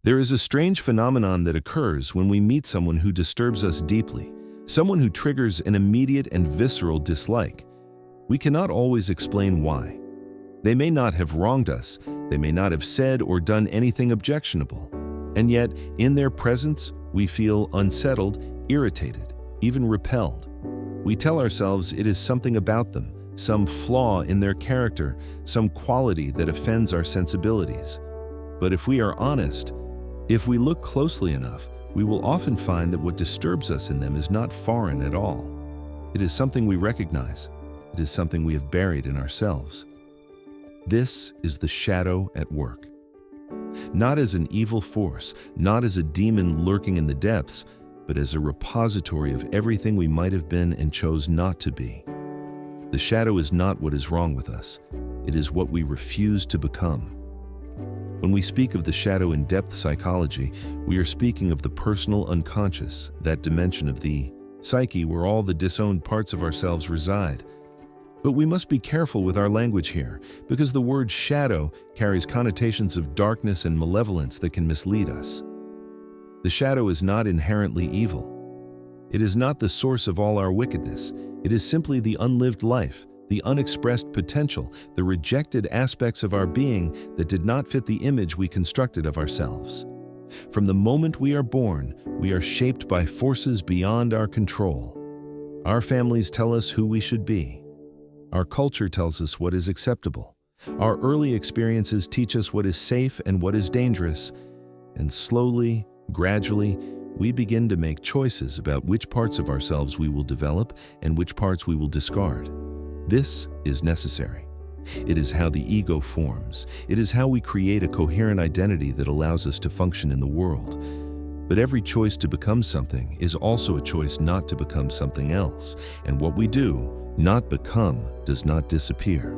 There is a strange phenomenon that occurs when we meet someone who disturbs us deeply, someone who triggers an immediate and visceral dislike. We cannot always explain why. They may not have wronged us, they may not have said or done anything objectionable, and yet, in their presence, we feel unsettled, irritated, even repelled. We tell ourselves it is something about them, some flaw in their character, some quality that offends our sensibilities. But if we are honest, if we look closely enough, we will often find that what disturbs us in them is not foreign at all. It is something we recognize. It is something we have buried in ourselves. This is the shadow at work. Not as an evil force, not as a demon lurking in the depths, but as a repository of everything we might have been and chose not to be. The shadow is not what is wrong with us. It is what we refuse to become. When we speak of the shadow in depth psychology, we are speaking of the personal unconscious, that dimension of the psyche where all the disowned parts of ourselves reside. But we must be careful with our language here, because the word shadow carries connotations of darkness and malevolence that can mislead us. The shadow is not inherently evil. It is not the source of all our wickedness. It is simply the unlived life, the unexpressed potential, the rejected aspects of our being that did not fit the image we constructed of ourselves. From the moment we are born, we are shaped by forces beyond our control. Our families tell us who we should be. Our culture tells us what is acceptable. Our early experiences teach us what is safe and what is dangerous. And slowly, gradually, we begin to make choices about which parts of ourselves we will develop and which parts we will discard. This is necessary. It is how the ego forms. It is how we create a coherent identity that allows us to function in the world. But every choice to become something is also a choice not to become something else. And what we do, not become, does not disappear.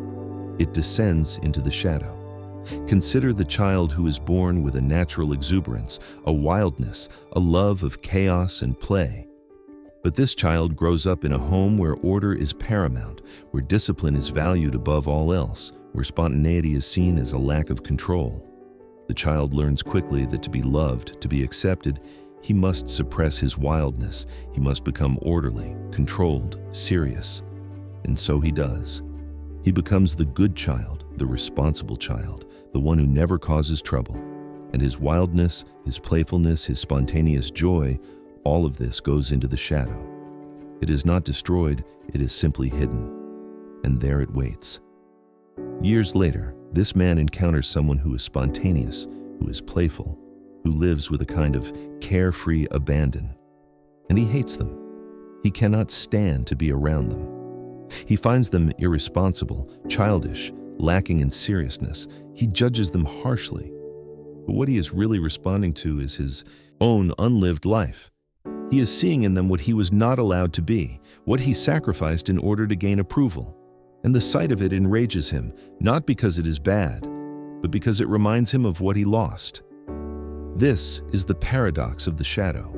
It descends into the shadow. Consider the child who is born with a natural exuberance, a wildness, a love of chaos and play. But this child grows up in a home where order is paramount, where discipline is valued above all else, where spontaneity is seen as a lack of control. The child learns quickly that to be loved, to be accepted, he must suppress his wildness. He must become orderly, controlled, serious. And so he does. He becomes the good child, the responsible child, the one who never causes trouble. And his wildness, his playfulness, his spontaneous joy, all of this goes into the shadow. It is not destroyed, it is simply hidden. And there it waits. Years later, this man encounters someone who is spontaneous, who is playful, who lives with a kind of carefree abandon. And he hates them. He cannot stand to be around them. He finds them irresponsible, childish, lacking in seriousness. He judges them harshly. But what he is really responding to is his own unlived life. He is seeing in them what he was not allowed to be, what he sacrificed in order to gain approval. And the sight of it enrages him, not because it is bad, but because it reminds him of what he lost. This is the paradox of the shadow.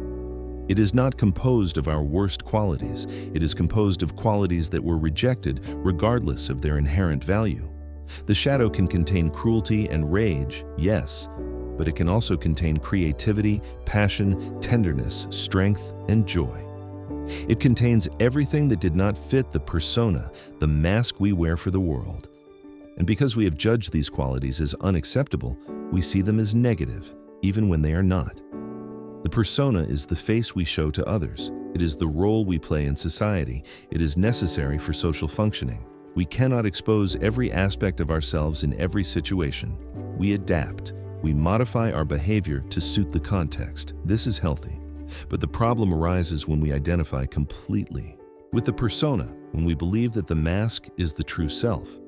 It is not composed of our worst qualities. It is composed of qualities that were rejected regardless of their inherent value. The shadow can contain cruelty and rage, yes, but it can also contain creativity, passion, tenderness, strength, and joy. It contains everything that did not fit the persona, the mask we wear for the world. And because we have judged these qualities as unacceptable, we see them as negative, even when they are not. The persona is the face we show to others. It is the role we play in society. It is necessary for social functioning. We cannot expose every aspect of ourselves in every situation. We adapt. We modify our behavior to suit the context. This is healthy. But the problem arises when we identify completely with the persona, when we believe that the mask is the true self.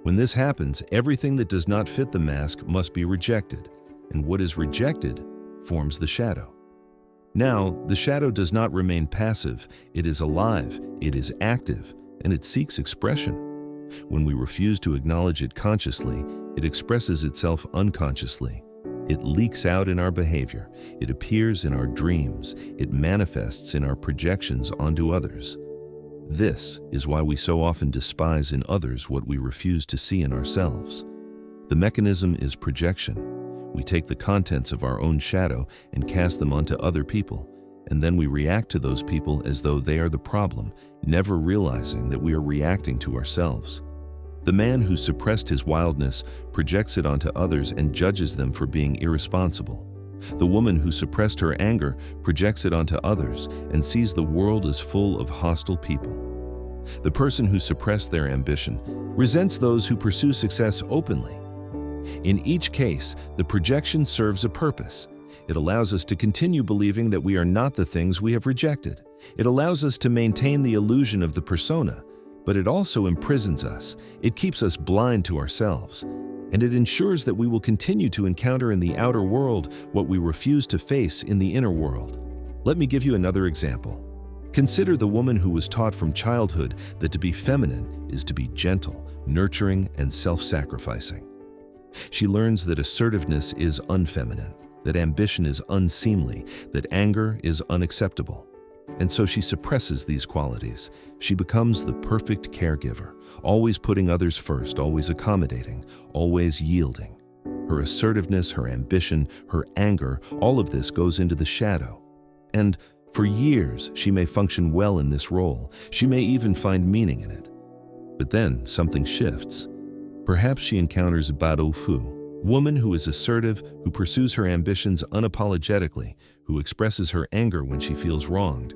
When this happens, everything that does not fit the mask must be rejected, and what is rejected forms the shadow. Now, the shadow does not remain passive. It is alive, it is active, and it seeks expression. When we refuse to acknowledge it consciously, it expresses itself unconsciously. It leaks out in our behavior. It appears in our dreams. It manifests in our projections onto others. This is why we so often despise in others what we refuse to see in ourselves. The mechanism is projection. We take the contents of our own shadow and cast them onto other people, and then we react to those people as though they are the problem, never realizing that we are reacting to ourselves. The man who suppressed his wildness projects it onto others and judges them for being irresponsible. The woman who suppressed her anger projects it onto others and sees the world as full of hostile people. The person who suppressed their ambition resents those who pursue success openly. In each case, the projection serves a purpose. It allows us to continue believing that we are not the things we have rejected. It allows us to maintain the illusion of the persona, but it also imprisons us. It keeps us blind to ourselves, and it ensures that we will continue to encounter in the outer world what we refuse to face in the inner world. Let me give you another example. Consider the woman who was taught from childhood that to be feminine is to be gentle, nurturing, and self-sacrificing. She learns that assertiveness is unfeminine, that ambition is unseemly, that anger is unacceptable. And so she suppresses these qualities. She becomes the perfect caregiver, always putting others first, always accommodating, always yielding. Her assertiveness, her ambition, her anger, all of this goes into the shadow. And for years, she may function well in this role. She may even find meaning in it. But then something shifts. Perhaps she encounters Bao Fu, woman who is assertive, who pursues her ambitions unapologetically, who expresses her anger when she feels wronged.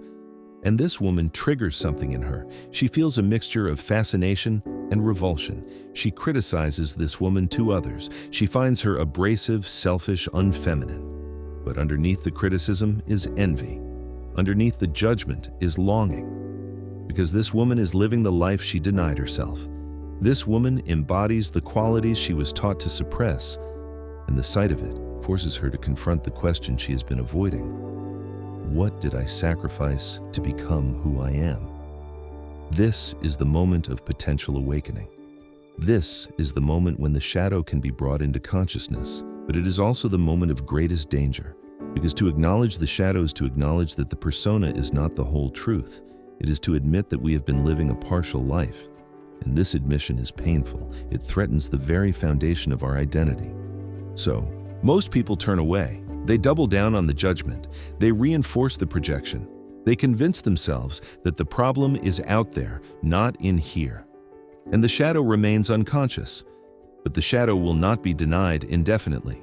And this woman triggers something in her. She feels a mixture of fascination and revulsion. She criticizes this woman to others. She finds her abrasive, selfish, unfeminine. But underneath the criticism is envy. Underneath the judgment is longing. Because this woman is living the life she denied herself. This woman embodies the qualities she was taught to suppress, and the sight of it forces her to confront the question she has been avoiding. What did I sacrifice to become who I am? This is the moment of potential awakening. This is the moment when the shadow can be brought into consciousness, but it is also the moment of greatest danger, because to acknowledge the shadow is to acknowledge that the persona is not the whole truth. It is to admit that we have been living a partial life. And this admission is painful. It threatens the very foundation of our identity. So, most people turn away. They double down on the judgment. They reinforce the projection. They convince themselves that the problem is out there, not in here. And the shadow remains unconscious. But the shadow will not be denied indefinitely.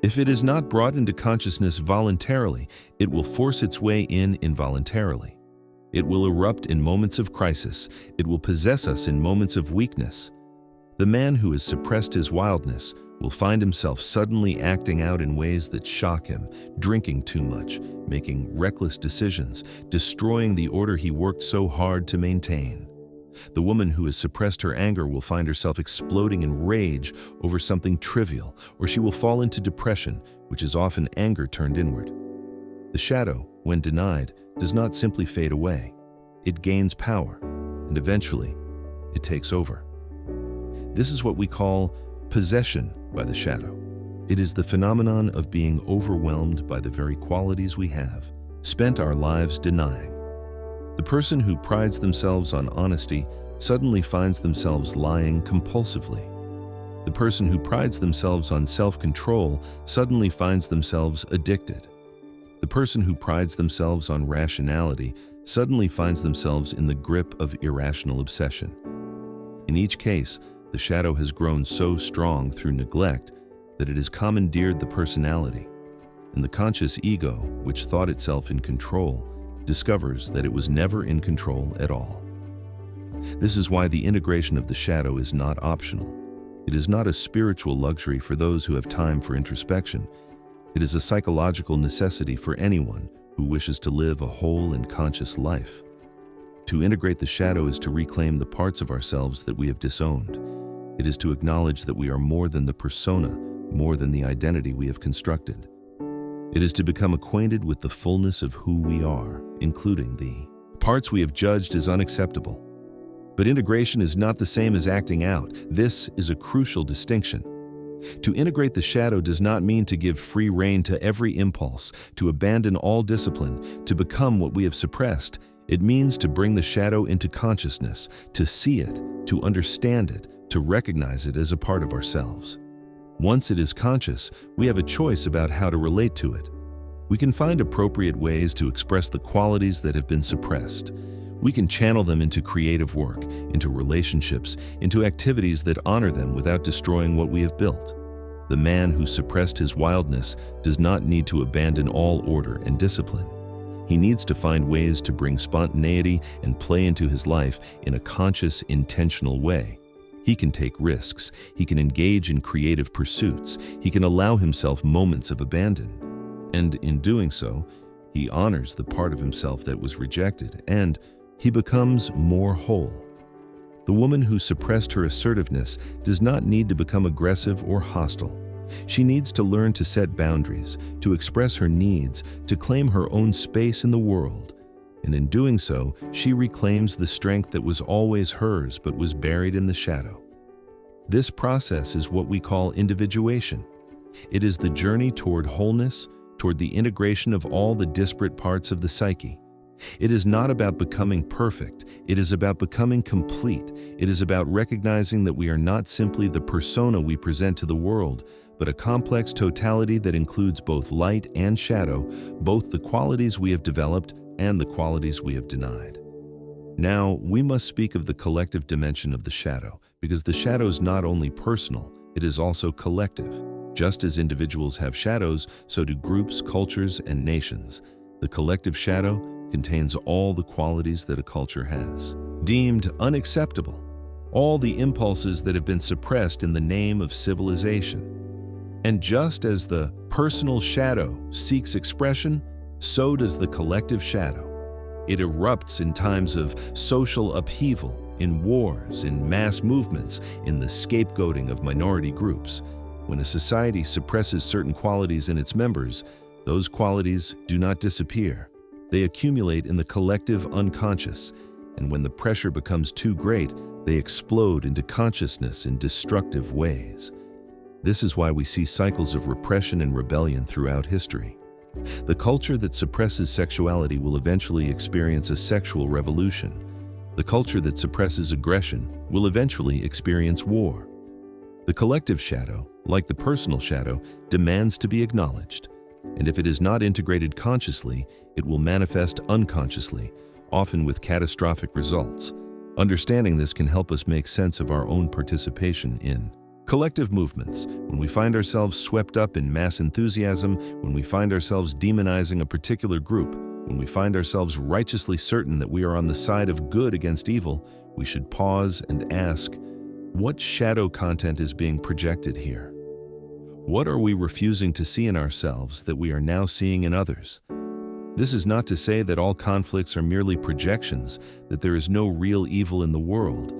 If it is not brought into consciousness voluntarily, it will force its way in involuntarily. It will erupt in moments of crisis. It will possess us in moments of weakness. The man who has suppressed his wildness will find himself suddenly acting out in ways that shock him, drinking too much, making reckless decisions, destroying the order he worked so hard to maintain. The woman who has suppressed her anger will find herself exploding in rage over something trivial, or she will fall into depression, which is often anger turned inward. The shadow, when denied, does not simply fade away. It gains power, and eventually, it takes over. This is what we call possession by the shadow. It is the phenomenon of being overwhelmed by the very qualities we have spent our lives denying. The person who prides themselves on honesty suddenly finds themselves lying compulsively. The person who prides themselves on self-control suddenly finds themselves addicted. The person who prides themselves on rationality suddenly finds themselves in the grip of irrational obsession. In each case, the shadow has grown so strong through neglect that it has commandeered the personality, and the conscious ego, which thought itself in control, discovers that it was never in control at all. This is why the integration of the shadow is not optional. It is not a spiritual luxury for those who have time for introspection. It is a psychological necessity for anyone who wishes to live a whole and conscious life. To integrate the shadow is to reclaim the parts of ourselves that we have disowned. It is to acknowledge that we are more than the persona, more than the identity we have constructed. It is to become acquainted with the fullness of who we are, including the parts we have judged as unacceptable. But integration is not the same as acting out. This is a crucial distinction. To integrate the shadow does not mean to give free rein to every impulse, to abandon all discipline, to become what we have suppressed. It means to bring the shadow into consciousness, to see it, to understand it, to recognize it as a part of ourselves. Once it is conscious, we have a choice about how to relate to it. We can find appropriate ways to express the qualities that have been suppressed. We can channel them into creative work, into relationships, into activities that honor them without destroying what we have built. The man who suppressed his wildness does not need to abandon all order and discipline. He needs to find ways to bring spontaneity and play into his life in a conscious, intentional way. He can take risks. He can engage in creative pursuits. He can allow himself moments of abandon. And in doing so, he honors the part of himself that was rejected, and he becomes more whole. The woman who suppressed her assertiveness does not need to become aggressive or hostile. She needs to learn to set boundaries, to express her needs, to claim her own space in the world. And in doing so, she reclaims the strength that was always hers but was buried in the shadow. This process is what we call individuation. It is the journey toward wholeness, toward the integration of all the disparate parts of the psyche. It is not about becoming perfect. It is about becoming complete. It is about recognizing that we are not simply the persona we present to the world, but a complex totality that includes both light and shadow, both the qualities we have developed and the qualities we have denied. Now, we must speak of the collective dimension of the shadow, because the shadow is not only personal, it is also collective. Just as individuals have shadows, so do groups, cultures, and nations. The collective shadow contains all the qualities that a culture has. Deemed unacceptable, all the impulses that have been suppressed in the name of civilization. And just as the personal shadow seeks expression, so does the collective shadow. It erupts in times of social upheaval, in wars, in mass movements, in the scapegoating of minority groups. When a society suppresses certain qualities in its members, those qualities do not disappear. They accumulate in the collective unconscious, and when the pressure becomes too great, they explode into consciousness in destructive ways. This is why we see cycles of repression and rebellion throughout history. The culture that suppresses sexuality will eventually experience a sexual revolution. The culture that suppresses aggression will eventually experience war. The collective shadow, like the personal shadow, demands to be acknowledged. And if it is not integrated consciously, it will manifest unconsciously, often with catastrophic results. Understanding this can help us make sense of our own participation in collective movements. When we find ourselves swept up in mass enthusiasm, when we find ourselves demonizing a particular group, when we find ourselves righteously certain that we are on the side of good against evil, we should pause and ask, what shadow content is being projected here? What are we refusing to see in ourselves that we are now seeing in others? This is not to say that all conflicts are merely projections, that there is no real evil in the world,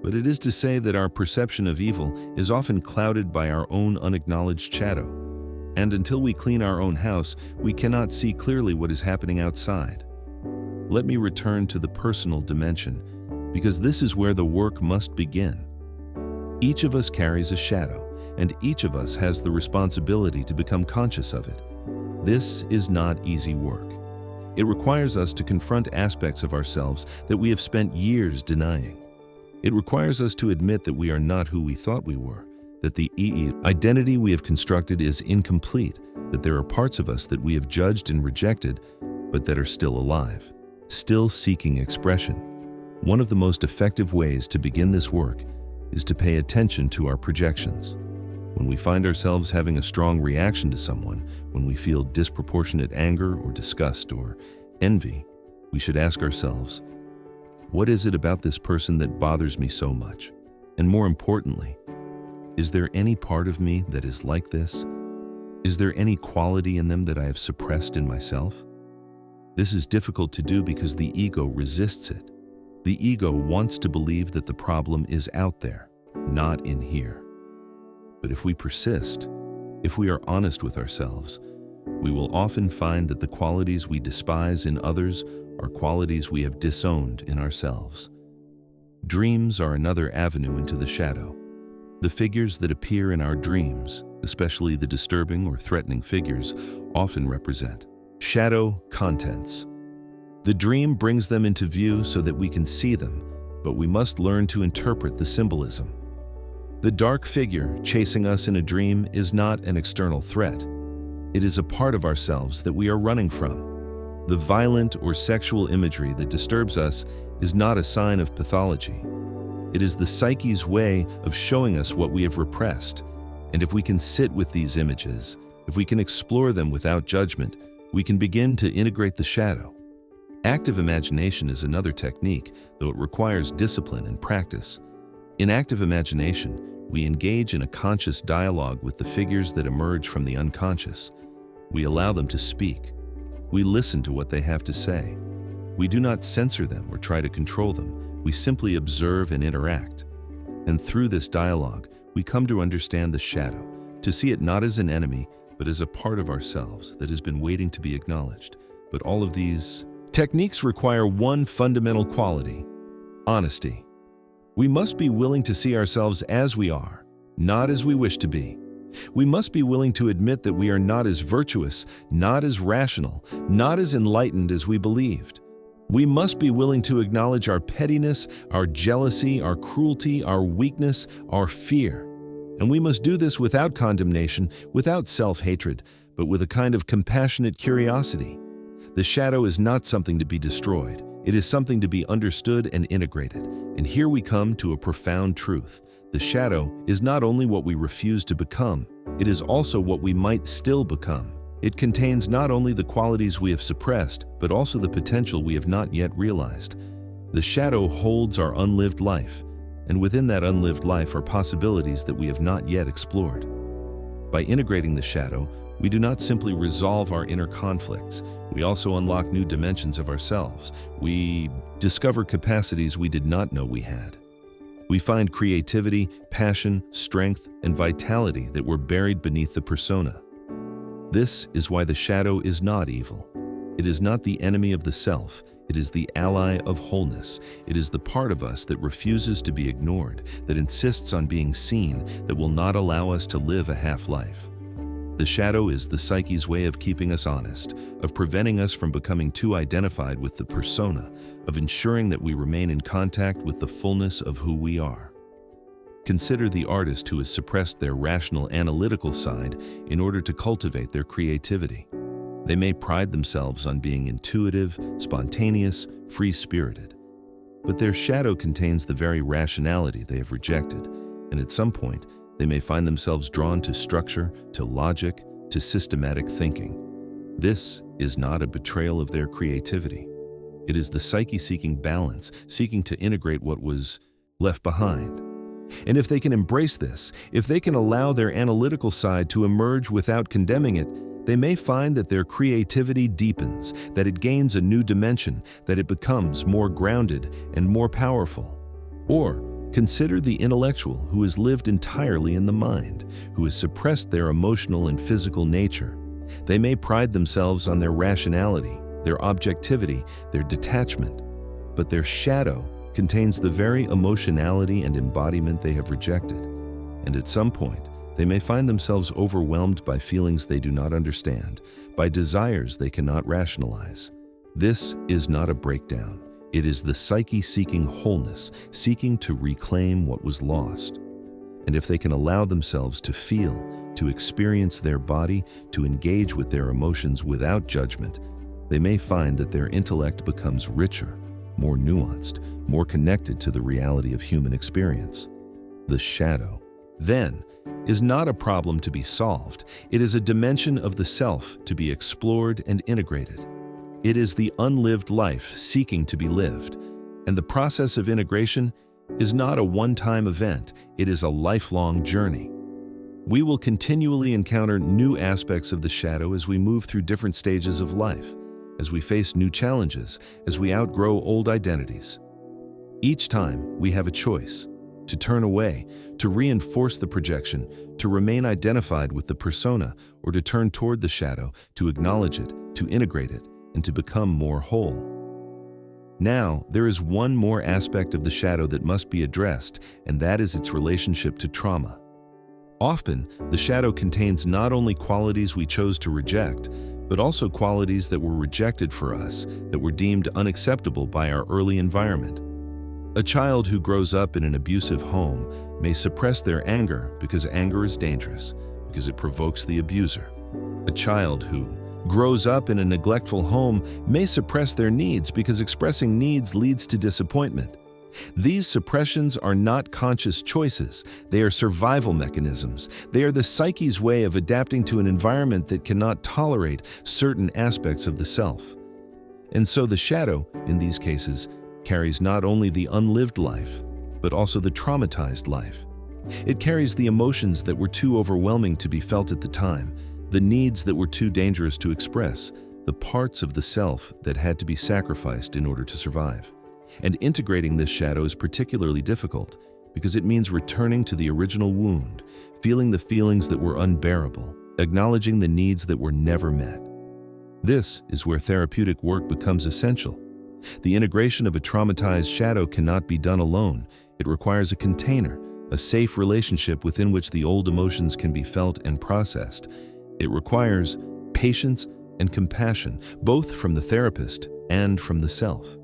but it is to say that our perception of evil is often clouded by our own unacknowledged shadow. And until we clean our own house, we cannot see clearly what is happening outside. Let me return to the personal dimension, because this is where the work must begin. Each of us carries a shadow, and each of us has the responsibility to become conscious of it. This is not easy work. It requires us to confront aspects of ourselves that we have spent years denying. It requires us to admit that we are not who we thought we were, that the identity we have constructed is incomplete, that there are parts of us that we have judged and rejected, but that are still alive, still seeking expression. One of the most effective ways to begin this work is to pay attention to our projections. When we find ourselves having a strong reaction to someone, when we feel disproportionate anger or disgust or envy, we should ask ourselves, what is it about this person that bothers me so much? And more importantly, is there any part of me that is like this? Is there any quality in them that I have suppressed in myself? This is difficult to do because the ego resists it. The ego wants to believe that the problem is out there, not in here. But if we persist, if we are honest with ourselves, we will often find that the qualities we despise in others are qualities we have disowned in ourselves. Dreams are another avenue into the shadow. The figures that appear in our dreams, especially the disturbing or threatening figures, often represent shadow contents. The dream brings them into view so that we can see them, but we must learn to interpret the symbolism. The dark figure chasing us in a dream is not an external threat. It is a part of ourselves that we are running from. The violent or sexual imagery that disturbs us is not a sign of pathology. It is the psyche's way of showing us what we have repressed. And if we can sit with these images, if we can explore them without judgment, we can begin to integrate the shadow. Active imagination is another technique, though it requires discipline and practice. In active imagination, we engage in a conscious dialogue with the figures that emerge from the unconscious. We allow them to speak. We listen to what they have to say. We do not censor them or try to control them. We simply observe and interact. And through this dialogue, we come to understand the shadow, to see it not as an enemy, but as a part of ourselves that has been waiting to be acknowledged. But all of these techniques require one fundamental quality: honesty. We must be willing to see ourselves as we are, not as we wish to be. We must be willing to admit that we are not as virtuous, not as rational, not as enlightened as we believed. We must be willing to acknowledge our pettiness, our jealousy, our cruelty, our weakness, our fear. And we must do this without condemnation, without self-hatred, but with a kind of compassionate curiosity. The shadow is not something to be destroyed. It is something to be understood and integrated. And here we come to a profound truth. The shadow is not only what we refuse to become, it is also what we might still become. It contains not only the qualities we have suppressed, but also the potential we have not yet realized. The shadow holds our unlived life, and within that unlived life are possibilities that we have not yet explored. By integrating the shadow, we do not simply resolve our inner conflicts. We also unlock new dimensions of ourselves. We discover capacities we did not know we had. We find creativity, passion, strength, and vitality that were buried beneath the persona. This is why the shadow is not evil. It is not the enemy of the self. It is the ally of wholeness. It is the part of us that refuses to be ignored, that insists on being seen, that will not allow us to live a half-life. The shadow is the psyche's way of keeping us honest, of preventing us from becoming too identified with the persona, of ensuring that we remain in contact with the fullness of who we are. Consider the artist who has suppressed their rational, analytical side in order to cultivate their creativity. They may pride themselves on being intuitive, spontaneous, free-spirited. But their shadow contains the very rationality they have rejected, and at some point, they may find themselves drawn to structure, to logic, to systematic thinking. This is not a betrayal of their creativity. It is the psyche seeking balance, seeking to integrate what was left behind. And if they can embrace this, if they can allow their analytical side to emerge without condemning it, they may find that their creativity deepens, that it gains a new dimension, that it becomes more grounded and more powerful. Or consider the intellectual who has lived entirely in the mind, who has suppressed their emotional and physical nature. They may pride themselves on their rationality, their objectivity, their detachment, but their shadow contains the very emotionality and embodiment they have rejected. And at some point, they may find themselves overwhelmed by feelings they do not understand, by desires they cannot rationalize. This is not a breakdown. It is the psyche seeking wholeness, seeking to reclaim what was lost. And if they can allow themselves to feel, to experience their body, to engage with their emotions without judgment, they may find that their intellect becomes richer, more nuanced, more connected to the reality of human experience. The shadow, then, is not a problem to be solved. It is a dimension of the self to be explored and integrated. It is the unlived life seeking to be lived. And the process of integration is not a one-time event. It is a lifelong journey. We will continually encounter new aspects of the shadow as we move through different stages of life, as we face new challenges, as we outgrow old identities. Each time, we have a choice: to turn away, to reinforce the projection, to remain identified with the persona, or to turn toward the shadow, to acknowledge it, to integrate it, and to become more whole. Now, there is one more aspect of the shadow that must be addressed, and that is its relationship to trauma. Often, the shadow contains not only qualities we chose to reject, but also qualities that were rejected for us, that were deemed unacceptable by our early environment. A child who grows up in an abusive home may suppress their anger because anger is dangerous, because it provokes the abuser. A child who grows up in a neglectful home may suppress their needs because expressing needs leads to disappointment. These suppressions are not conscious choices. They are survival mechanisms. They are the psyche's way of adapting to an environment that cannot tolerate certain aspects of the self. And so the shadow, in these cases, carries not only the unlived life, but also the traumatized life. It carries the emotions that were too overwhelming to be felt at the time, the needs that were too dangerous to express, the parts of the self that had to be sacrificed in order to survive. And integrating this shadow is particularly difficult because it means returning to the original wound, feeling the feelings that were unbearable, acknowledging the needs that were never met. This is where therapeutic work becomes essential. The integration of a traumatized shadow cannot be done alone. It requires a container, a safe relationship within which the old emotions can be felt and processed. It requires patience and compassion, both from the therapist and from the self.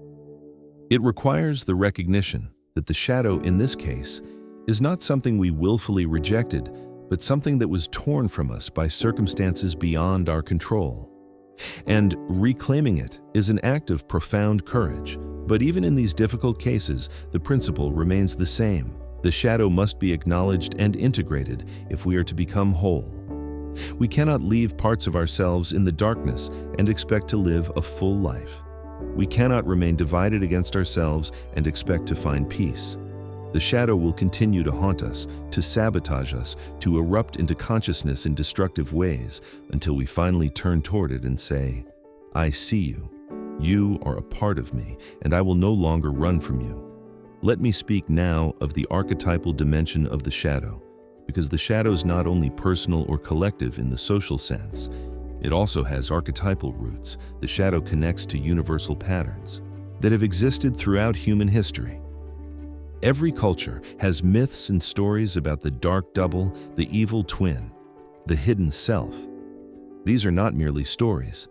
It requires the recognition that the shadow, in this case, is not something we willfully rejected, but something that was torn from us by circumstances beyond our control. And reclaiming it is an act of profound courage. But even in these difficult cases, the principle remains the same. The shadow must be acknowledged and integrated if we are to become whole. We cannot leave parts of ourselves in the darkness and expect to live a full life. We cannot remain divided against ourselves and expect to find peace. The shadow will continue to haunt us, to sabotage us, to erupt into consciousness in destructive ways until we finally turn toward it and say, "I see you. You are a part of me, and I will no longer run from you." Let me speak now of the archetypal dimension of the shadow, because the shadow is not only personal or collective in the social sense. It also has archetypal roots. The shadow connects to universal patterns that have existed throughout human history. Every culture has myths and stories about the dark double, the evil twin, the hidden self. These are not merely stories.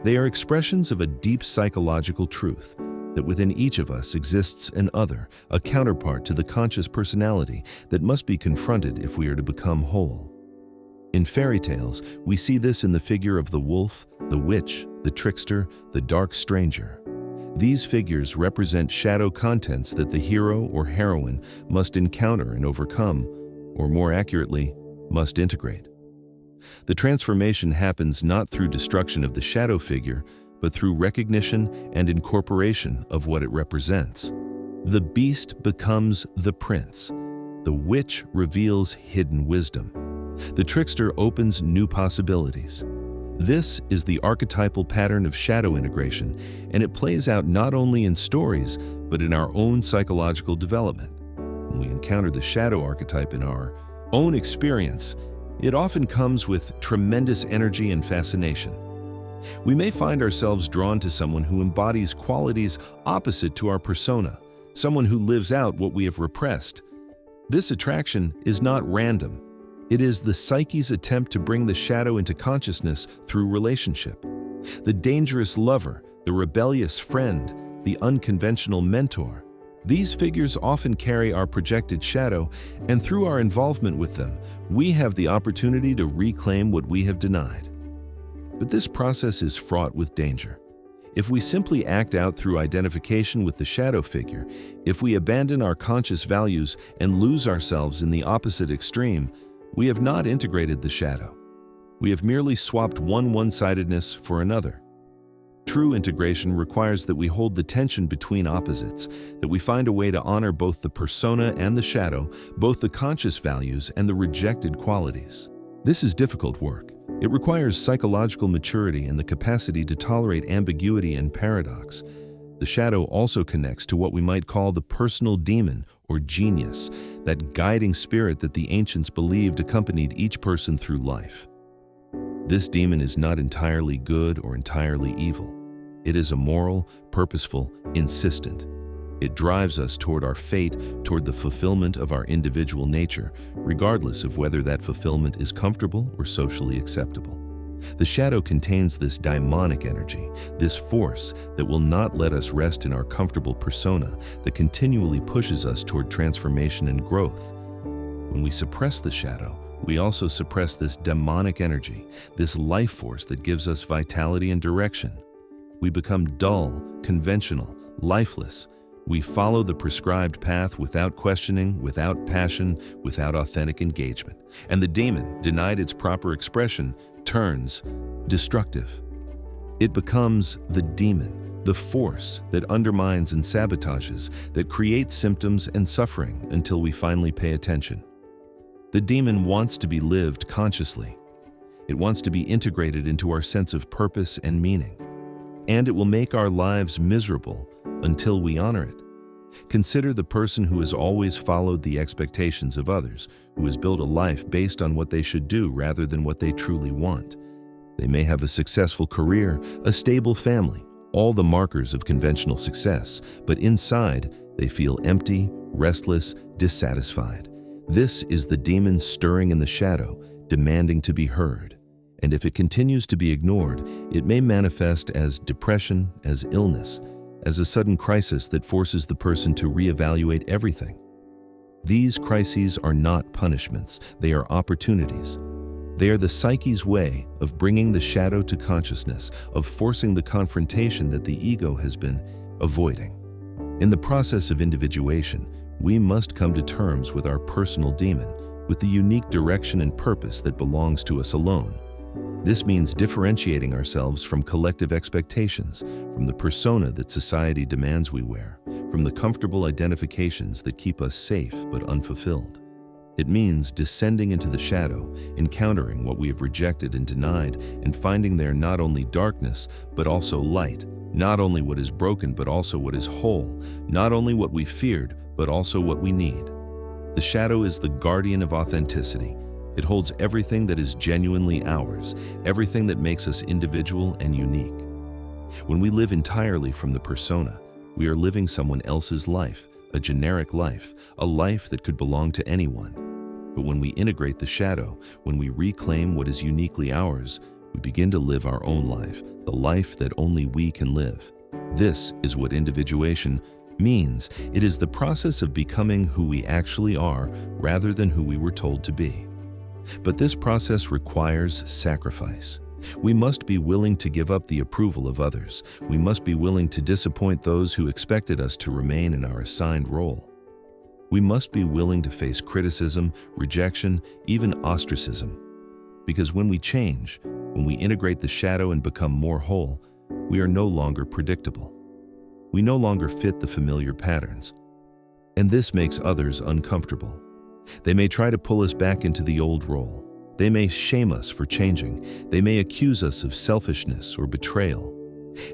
They are expressions of a deep psychological truth that within each of us exists an other, a counterpart to the conscious personality that must be confronted if we are to become whole. In fairy tales, we see this in the figure of the wolf, the witch, the trickster, the dark stranger. These figures represent shadow contents that the hero or heroine must encounter and overcome, or more accurately, must integrate. The transformation happens not through destruction of the shadow figure, but through recognition and incorporation of what it represents. The beast becomes the prince. The witch reveals hidden wisdom. The trickster opens new possibilities. This is the archetypal pattern of shadow integration, and it plays out not only in stories, but in our own psychological development. When we encounter the shadow archetype in our own experience, it often comes with tremendous energy and fascination. We may find ourselves drawn to someone who embodies qualities opposite to our persona, someone who lives out what we have repressed. This attraction is not random. It is the psyche's attempt to bring the shadow into consciousness through relationship. The dangerous lover, the rebellious friend, the unconventional mentor. These figures often carry our projected shadow, and through our involvement with them, we have the opportunity to reclaim what we have denied. But this process is fraught with danger. If we simply act out through identification with the shadow figure, if we abandon our conscious values and lose ourselves in the opposite extreme, we have not integrated the shadow. We have merely swapped one-sidedness for another. True integration requires that we hold the tension between opposites, that we find a way to honor both the persona and the shadow, both the conscious values and the rejected qualities. This is difficult work. It requires psychological maturity and the capacity to tolerate ambiguity and paradox. The shadow also connects to what we might call the personal demon or genius, that guiding spirit that the ancients believed accompanied each person through life. This demon is not entirely good or entirely evil. It is immoral, purposeful, insistent. It drives us toward our fate, toward the fulfillment of our individual nature, regardless of whether that fulfillment is comfortable or socially acceptable. The shadow contains this daimonic energy, this force that will not let us rest in our comfortable persona, that continually pushes us toward transformation and growth. When we suppress the shadow, we also suppress this demonic energy, this life force that gives us vitality and direction. We become dull, conventional, lifeless. We follow the prescribed path without questioning, without passion, without authentic engagement. And the demon, denied its proper expression, turns destructive. It becomes the demon, the force that undermines and sabotages, that creates symptoms and suffering until we finally pay attention. The demon wants to be lived consciously. It wants to be integrated into our sense of purpose and meaning. And it will make our lives miserable until we honor it. Consider the person who has always followed the expectations of others, who has built a life based on what they should do rather than what they truly want. They may have a successful career, a stable family, all the markers of conventional success, but inside they feel empty, restless, dissatisfied. This is the demon stirring in the shadow, demanding to be heard. And if it continues to be ignored, it may manifest as depression, as illness, as a sudden crisis that forces the person to reevaluate everything. These crises are not punishments, they are opportunities. They are the psyche's way of bringing the shadow to consciousness, of forcing the confrontation that the ego has been avoiding. In the process of individuation, we must come to terms with our personal demon, with the unique direction and purpose that belongs to us alone. This means differentiating ourselves from collective expectations, from the persona that society demands we wear, from the comfortable identifications that keep us safe but unfulfilled. It means descending into the shadow, encountering what we have rejected and denied, and finding there not only darkness, but also light, not only what is broken, but also what is whole, not only what we feared, but also what we need. The shadow is the guardian of authenticity. It holds everything that is genuinely ours, everything that makes us individual and unique. When we live entirely from the persona, we are living someone else's life, a generic life, a life that could belong to anyone. But when we integrate the shadow, when we reclaim what is uniquely ours, we begin to live our own life, the life that only we can live. This is what individuation means. It is the process of becoming who we actually are rather than who we were told to be. But this process requires sacrifice. We must be willing to give up the approval of others. We must be willing to disappoint those who expected us to remain in our assigned role. We must be willing to face criticism, rejection, even ostracism. Because when we change, when we integrate the shadow and become more whole, we are no longer predictable. We no longer fit the familiar patterns. And this makes others uncomfortable. They may try to pull us back into the old role. They may shame us for changing. They may accuse us of selfishness or betrayal.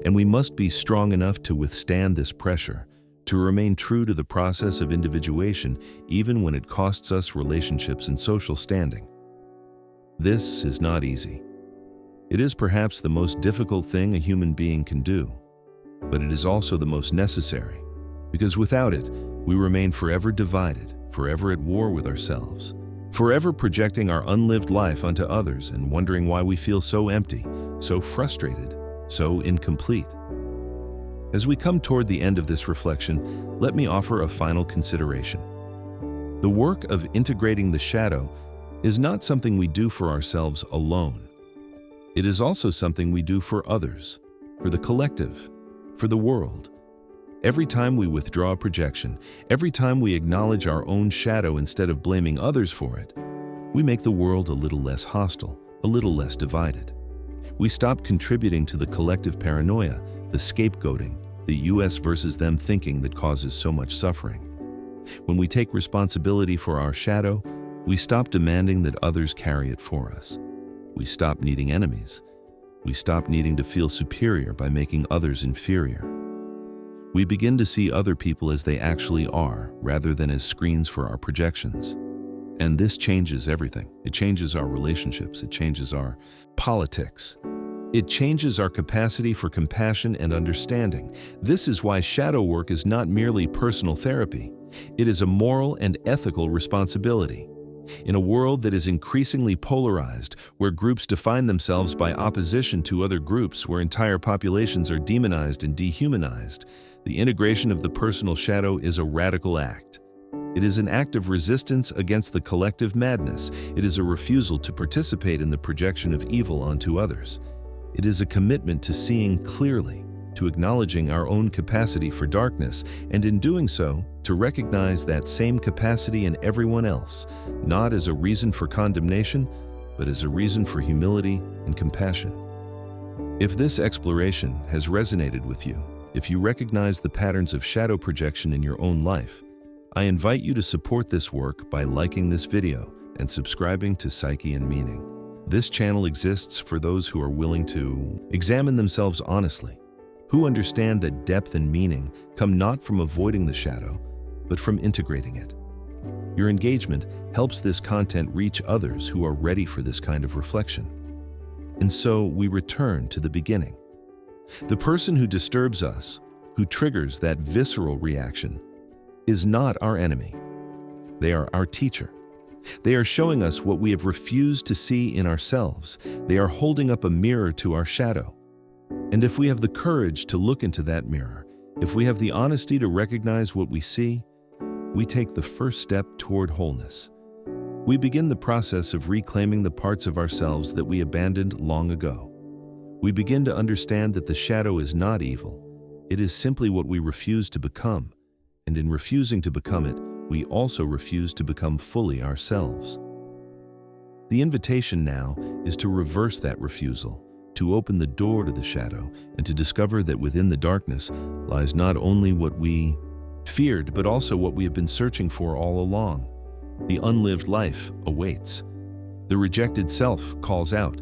And we must be strong enough to withstand this pressure, to remain true to the process of individuation, even when it costs us relationships and social standing. This is not easy. It is perhaps the most difficult thing a human being can do, but it is also the most necessary, because without it, we remain forever divided, forever at war with ourselves, forever projecting our unlived life onto others and wondering why we feel so empty, so frustrated, so incomplete. As we come toward the end of this reflection, let me offer a final consideration. The work of integrating the shadow is not something we do for ourselves alone. It is also something we do for others, for the collective, for the world. Every time we withdraw projection, every time we acknowledge our own shadow instead of blaming others for it, we make the world a little less hostile, a little less divided. We stop contributing to the collective paranoia, the scapegoating, the us versus them thinking that causes so much suffering. When we take responsibility for our shadow, we stop demanding that others carry it for us. We stop needing enemies. We stop needing to feel superior by making others inferior. We begin to see other people as they actually are, rather than as screens for our projections. And this changes everything. It changes our relationships. It changes our politics. It changes our capacity for compassion and understanding. This is why shadow work is not merely personal therapy. It is a moral and ethical responsibility. In a world that is increasingly polarized, where groups define themselves by opposition to other groups, where entire populations are demonized and dehumanized, the integration of the personal shadow is a radical act. It is an act of resistance against the collective madness. It is a refusal to participate in the projection of evil onto others. It is a commitment to seeing clearly, to acknowledging our own capacity for darkness, and in doing so, to recognize that same capacity in everyone else, not as a reason for condemnation, but as a reason for humility and compassion. If this exploration has resonated with you, if you recognize the patterns of shadow projection in your own life, I invite you to support this work by liking this video and subscribing to Psyche and Meaning. This channel exists for those who are willing to examine themselves honestly, who understand that depth and meaning come not from avoiding the shadow, but from integrating it. Your engagement helps this content reach others who are ready for this kind of reflection. And so we return to the beginning. The person who disturbs us, who triggers that visceral reaction, is not our enemy. They are our teacher. They are showing us what we have refused to see in ourselves. They are holding up a mirror to our shadow. And if we have the courage to look into that mirror, if we have the honesty to recognize what we see, we take the first step toward wholeness. We begin the process of reclaiming the parts of ourselves that we abandoned long ago. We begin to understand that the shadow is not evil. It is simply what we refuse to become. And in refusing to become it, we also refuse to become fully ourselves. The invitation now is to reverse that refusal, to open the door to the shadow, and to discover that within the darkness lies not only what we feared, but also what we have been searching for all along. The unlived life awaits. The rejected self calls out.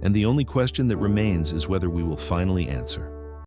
And the only question that remains is whether we will finally answer.